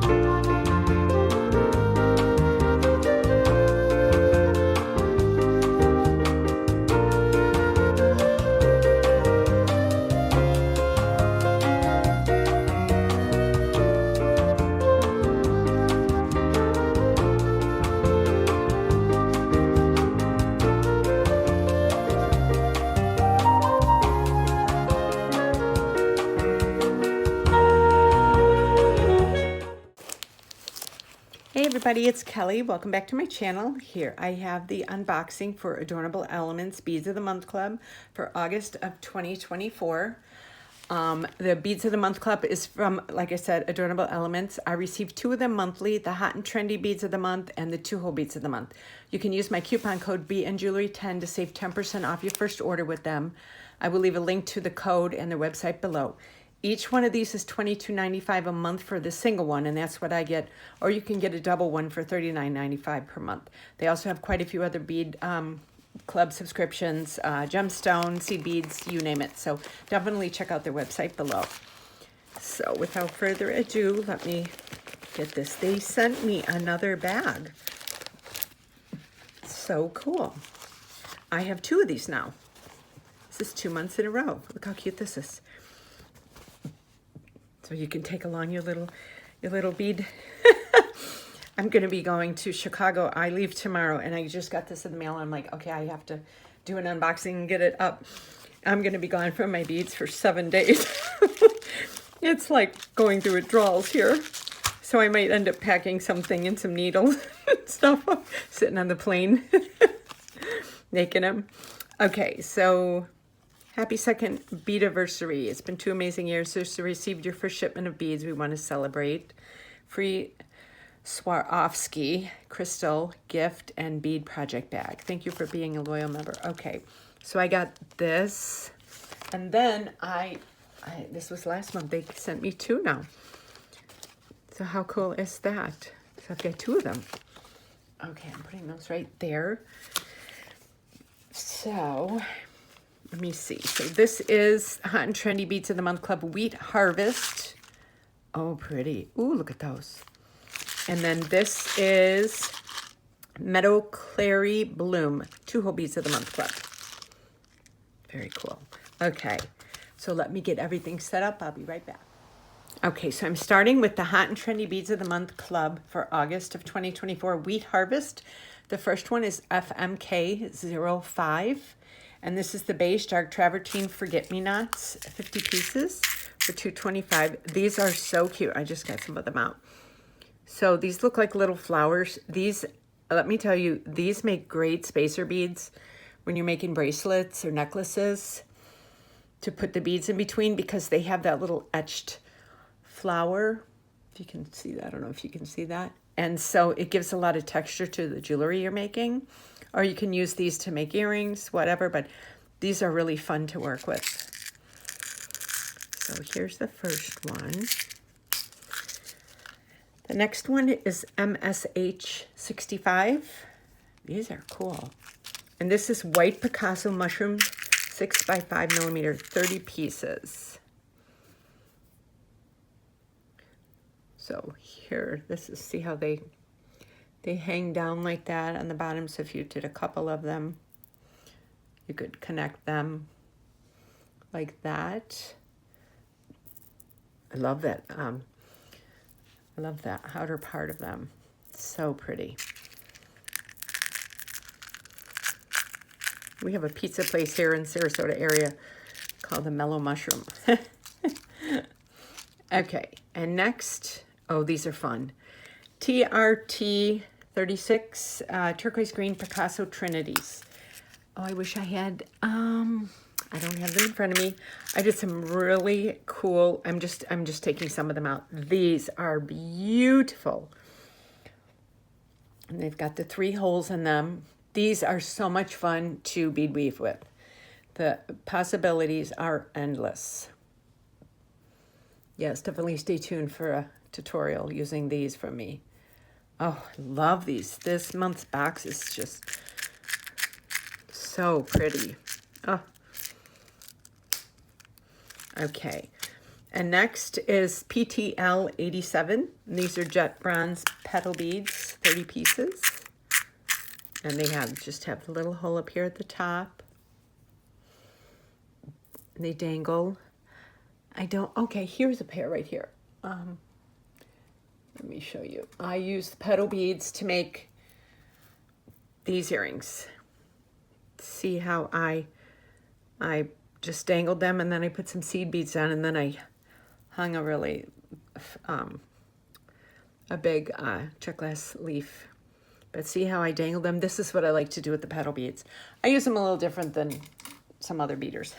Hey everybody, it's Kelly. Welcome back to my channel. Here I have the unboxing for Adornable Elements Beads of the Month Club for August of 2024. The Beads of the Month Club is from, like I said, Adornable Elements. I receive 2 of them monthly, the Hot and Trendy Beads of the Month and the 2-hole Beads of the Month. You can use my coupon code BNJewelry10 to save 10% off your first order with them. I will leave a link to the code and their website below. Each one of these is $22.95 a month for the single one, and that's what I get. Or you can get a double one for $39.95 per month. They also have quite a few other bead club subscriptions, gemstone, seed beads, you name it. So definitely check out their website below. So without further ado, let me get this. They sent me another bag. So cool. I have 2 of these now. This is 2 months in a row. Look how cute this is. So you can take along your little bead. I'm going to be going to Chicago. I leave tomorrow, and I just got this in the mail. I'm like, okay, I have to do an unboxing and get it up. I'm going to be gone from my beads for 7 days. It's like going through withdrawals here. So I might end up packing something and some needles and stuff, sitting on the plane, making them. Okay, so happy 2nd beadiversary. It's been 2 amazing years since you received your first shipment of beads. We want to celebrate. Free Swarovski crystal gift and bead project bag. Thank you for being a loyal member. Okay, so I got this, and then this was last month. They sent me 2 now. So how cool is that? So I've got 2 of them. Okay, I'm putting those right there. So let me see. So this is Hot and Trendy Beads of the Month Club Wheat Harvest. Oh, pretty. Ooh, look at those. And then this is Meadow Clary Bloom 2-hole Beads of the Month Club. Very cool. Okay, so let me get everything set up. I'll be right back. Okay, so I'm starting with the Hot and Trendy Beads of the Month Club for August of 2024 Wheat Harvest. The first one is FMK05. And this is the beige dark travertine forget-me-nots, 50 pieces for $2.25. These are so cute. I just got some of them out. So these look like little flowers. These, let me tell you, these make great spacer beads when you're making bracelets or necklaces to put the beads in between, because they have that little etched flower. If you can see that, I don't know if you can see that. And so it gives a lot of texture to the jewelry you're making. Or you can use these to make earrings, whatever, but these are really fun to work with. So here's the first one. The next one is MSH65. These are cool. And this is white Picasso mushrooms, 6 by 5 millimeter, 30 pieces. So here, this is, see how they hang down like that on the bottom. So if you did a couple of them, you could connect them like that. I love that. I love that outer part of them. So pretty. We have a pizza place here in Sarasota area called the Mellow Mushroom. Okay, and next, oh, these are fun. TRT 36 turquoise green Picasso Trinities. Oh, I wish I had, I don't have them in front of me. I did some really cool, I'm just taking some of them out. These are beautiful. And they've got the 3 holes in them. These are so much fun to bead weave with. The possibilities are endless. Yes, definitely stay tuned for a tutorial using these from me. Oh, I love these. This month's box is just so pretty. Oh. Okay. And next is PTL 87. And these are jet bronze petal beads, 30 pieces. And they just have the little hole up here at the top. And they dangle. Okay, here's a pair right here. Let me show you. I use the petal beads to make these earrings. See how I just dangled them, and then I put some seed beads on, and then I hung a really a big check glass leaf. But see how I dangled them? This is what I like to do with the petal beads. I use them a little different than some other beaders.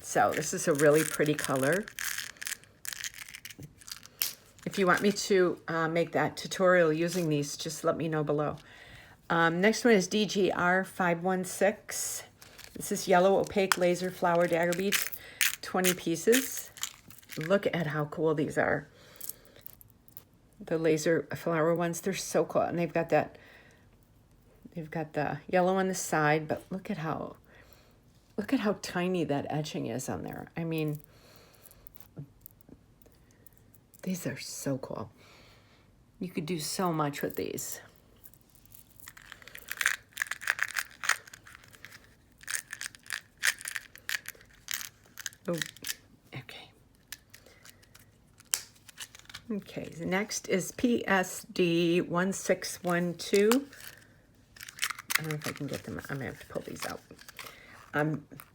So this is a really pretty color. If you want me to make that tutorial using these, just let me know below. Next one is DGR 516. This is yellow opaque laser flower dagger beads, 20 pieces. Look at how cool these are. The laser flower ones, they're so cool. And they've got the yellow on the side, but look at how tiny that etching is on there. I mean, these are so cool. You could do so much with these. Oh, okay. Okay, the next is PSD 1612. I don't know if I can get them. I'm gonna have to pull these out.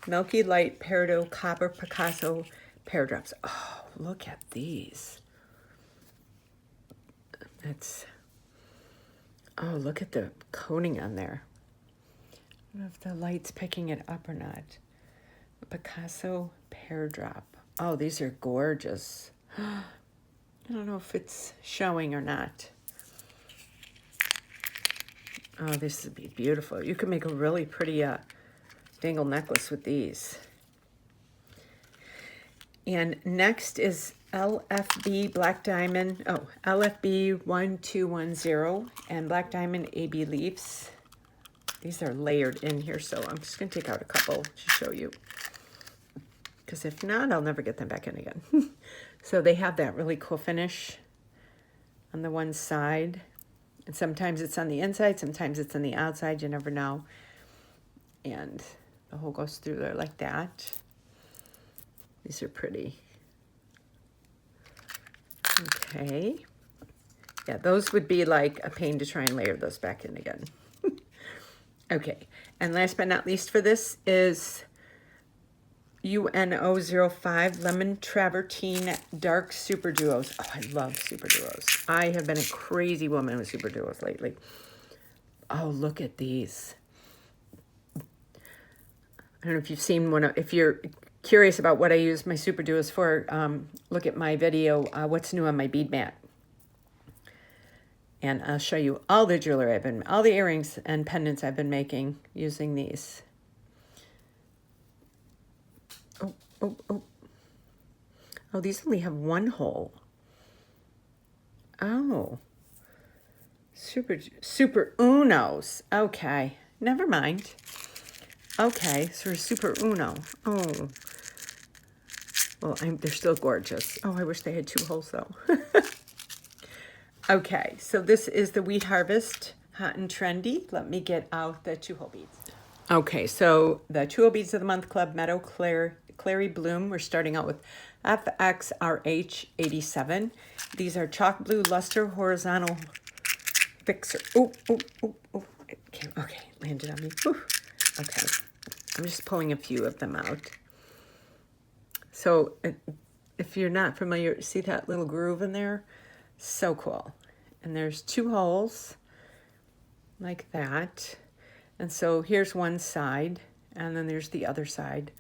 Milky Light Peridot Copper Picasso Pear Drops. Oh, look at these. Look at the coating on there. I don't know if the light's picking it up or not. Picasso Pear Drop. Oh, these are gorgeous. I don't know if it's showing or not. Oh, this would be beautiful. You could make a really pretty dangle necklace with these. And next is LFB Black Diamond. Oh, LFB 1210 and Black Diamond AB leaves. These are layered in here, so I'm just going to take out a couple to show you. Because if not, I'll never get them back in again. So they have that really cool finish on the one side. And sometimes it's on the inside, sometimes it's on the outside. You never know. And the hole goes through there like that. These are pretty. Okay. Yeah, those would be like a pain to try and layer those back in again. Okay. And last but not least for this is UNO05 Lemon Travertine Dark Super Duos. Oh, I love Super Duos. I have been a crazy woman with Super Duos lately. Oh, look at these. I don't know if you've seen one. If you're curious about what I use my Super Duos for, look at my video, What's New on My Bead Mat. And I'll show you all the jewelry all the earrings and pendants I've been making using these. Oh, these only have one hole. Oh. Super Unos. Okay. Never mind. Okay, so we're Super Uno. Oh. Well, they're still gorgeous. Oh, I wish they had 2 holes though. Okay, so this is the Wheat Harvest Hot and Trendy. Let me get out the 2-hole beads. Okay, so the 2-hole beads of the month club, Meadow Clary Bloom. We're starting out with FXRH 87. These are chalk blue luster horizontal fixer. Okay, landed on me. Whew. Okay, I'm just pulling a few of them out. So if you're not familiar, see that little groove in there? So cool. And there's 2 holes like that. And so here's one side, and then there's the other side.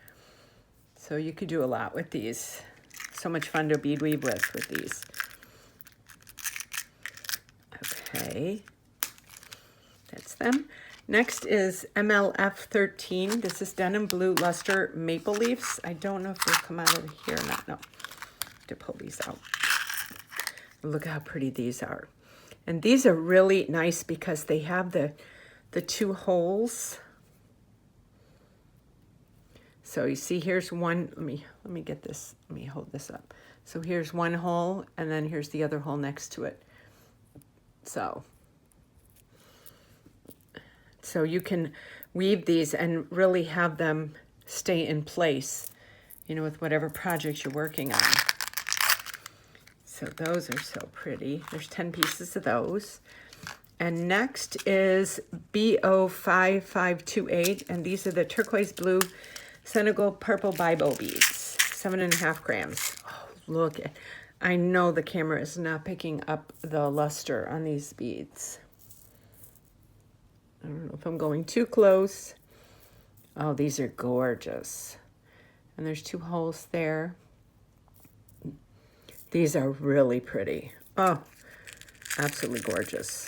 So you could do a lot with these. So much fun to bead weave with these. Okay, that's them. Next is MLF 13. This is denim blue luster maple leaves. I don't know if they'll come out of here or not. No, to pull these out. Look how pretty these are. And these are really nice because they have the 2 holes. So you see, here's one, let me get this, let me hold this up. So here's one hole, and then here's the other hole next to it. So you can weave these and really have them stay in place, you know, with whatever project you're working on. So those are so pretty. There's 10 pieces of those. And next is BO5528, and these are the turquoise blue Senegal purple Bibo beads, 7.5 grams. Oh, look, I know the camera is not picking up the luster on these beads. I don't know if I'm going too close. Oh, these are gorgeous. And there's 2 holes there. These are really pretty. Oh, absolutely gorgeous.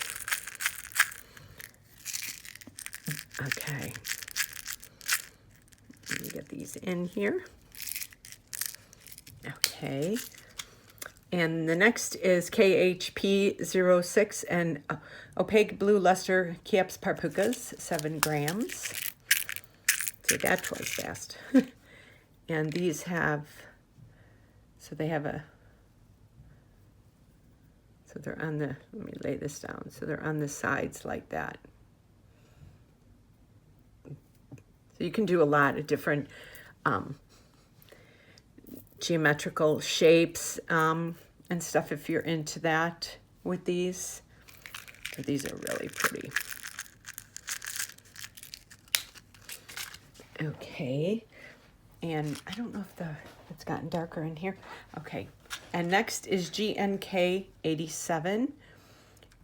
Okay. Let me get these in here. Okay. And the next is KHP06 and opaque blue luster Kieps Parpukas, 7 grams. Say that twice fast. And these have, so they have a, so they're on the, let me lay this down. So they're on the sides like that. So you can do a lot of different geometrical shapes and stuff if you're into that with these. So these are really pretty. Okay, and I don't know if it's gotten darker in here. Okay, and next is GNK87,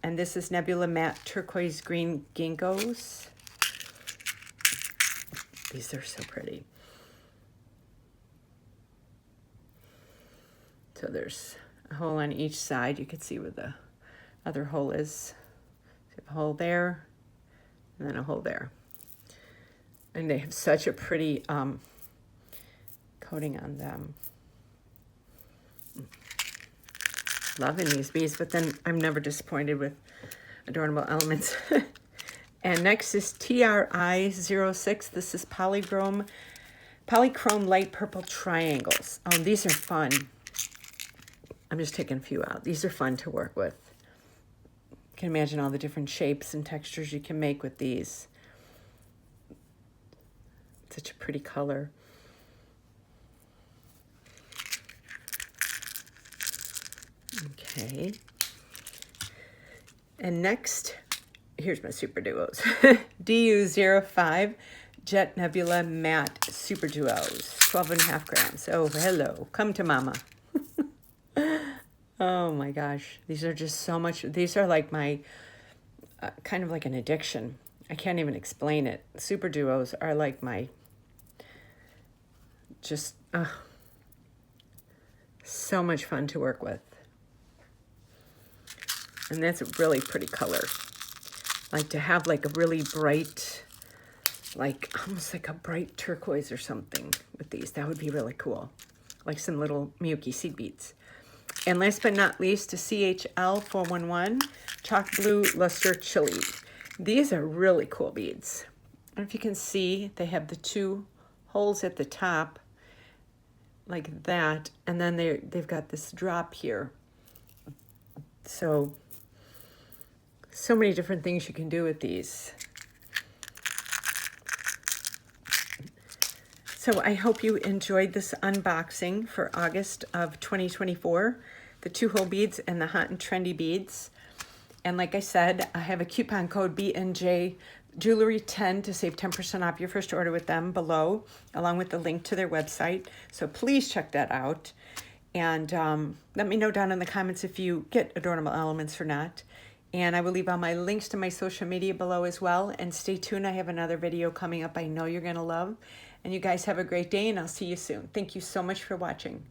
and this is Nebula Matte Turquoise Green Ginkgos. These are so pretty. So there's a hole on each side. You can see where the other hole is. So you have a hole there, and then a hole there. And they have such a pretty coating on them. Loving these beads, but then I'm never disappointed with Adornable Elements. And next is TRI06. This is polychrome light purple triangles. Oh, these are fun. I'm just taking a few out. These are fun to work with. You can imagine all the different shapes and textures you can make with these. Such a pretty color. Okay. And next, here's my Super Duos. DU05 Jet Nebula Matte Super Duos, 12.5 grams. Oh, hello. Come to mama. Oh my gosh. These are just so much. These are like my, kind of like an addiction. I can't even explain it. Super Duos are like my, just, so much fun to work with. And that's a really pretty color. Like to have like a really bright, like almost like a bright turquoise or something with these. That would be really cool. Like some little Miyuki seed beads. And last but not least, to CHL411 Chalk Blue Luster Chili. These are really cool beads. I don't know if you can see, they have the 2 holes at the top like that, and then they've got this drop here. So many different things you can do with these. So I hope you enjoyed this unboxing for August of 2024, the 2-hole beads and the hot and trendy beads. And like I said, I have a coupon code BNJewelry10 to save 10% off your first order with them below, along with the link to their website. So please check that out. And let me know down in the comments if you get Adornable Elements or not. And I will leave all my links to my social media below as well. And stay tuned. I have another video coming up I know you're going to love. And you guys have a great day, and I'll see you soon. Thank you so much for watching.